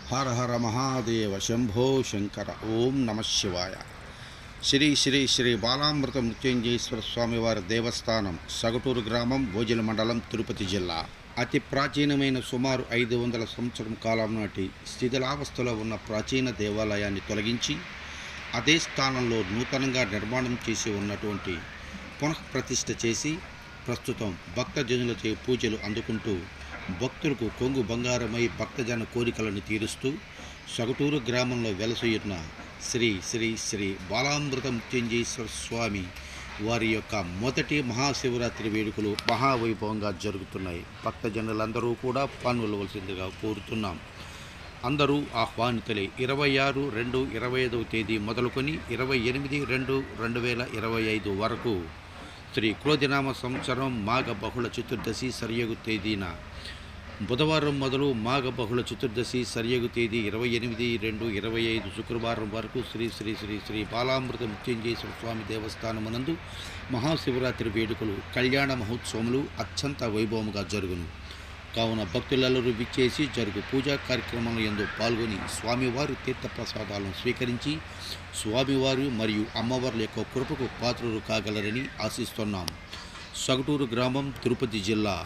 హర హర మహాదేవ శంభో శంకర. ఓం నమ శివాయ. శ్రీ శ్రీ శ్రీ బాలామృత మృత్యుంజయేశ్వర స్వామివారి దేవస్థానం, సగటూరు గ్రామం, భోజన మండలం, తిరుపతి జిల్లా. అతి ప్రాచీనమైన సుమారు 500 సంవత్సరం కాలం నాటి శిథిలావస్థలో ఉన్న ప్రాచీన దేవాలయాన్ని తొలగించి అదే స్థానంలో నూతనంగా నిర్మాణం చేసి ఉన్నటువంటి పునఃప్రతిష్ఠ చేసి ప్రస్తుతం భక్తజనులచే పూజలు అందుకుంటూ భక్తులకు కొంగు బంగారమై భక్తజన కోరికలను తీరుస్తూ సగటూరు గ్రామంలో వెలసియున్న శ్రీ శ్రీ శ్రీ బాలామృత మృత్యుంజయేశ్వర స్వామి వారి యొక్క మొదటి మహాశివరాత్రి వేడుకలు మహావైభవంగా జరుగుతున్నాయి. భక్తజనులందరూ కూడా పాల్గొనవలసిందిగా కోరుతున్నాం. అందరూ ఆహ్వానితులే. 26/2/25 తేదీ మొదలుకొని 28/2/2025 వరకు శ్రీ క్రోధినామ సంవత్సరం మాఘ బహుళ చతుర్దశి సరియగు తేదీన బుధవారం మొదలు మాఘ బహుళ చతుర్దశి సరియగు తేదీ 28/2/25 శుక్రవారం వరకు శ్రీ శ్రీ శ్రీ శ్రీ బాలామృత మృత్యుంజయేశ్వర స్వామి దేవస్థానమునందు మహాశివరాత్రి వేడుకలు, కళ్యాణ మహోత్సవములు అత్యంత వైభవముగా జరుగును. కావున భక్తులెల్లరూ విచ్చేసి జరుగు పూజా కార్యక్రమంలో యందు పాల్గొని స్వామివారి తీర్థప్రసాదాలను స్వీకరించి స్వామివారు మరియు అమ్మవార్ల యొక్క కృపకు పాత్రలు కాగలరని ఆశిస్తున్నాం. సగటూరు గ్రామం, తిరుపతి జిల్లా.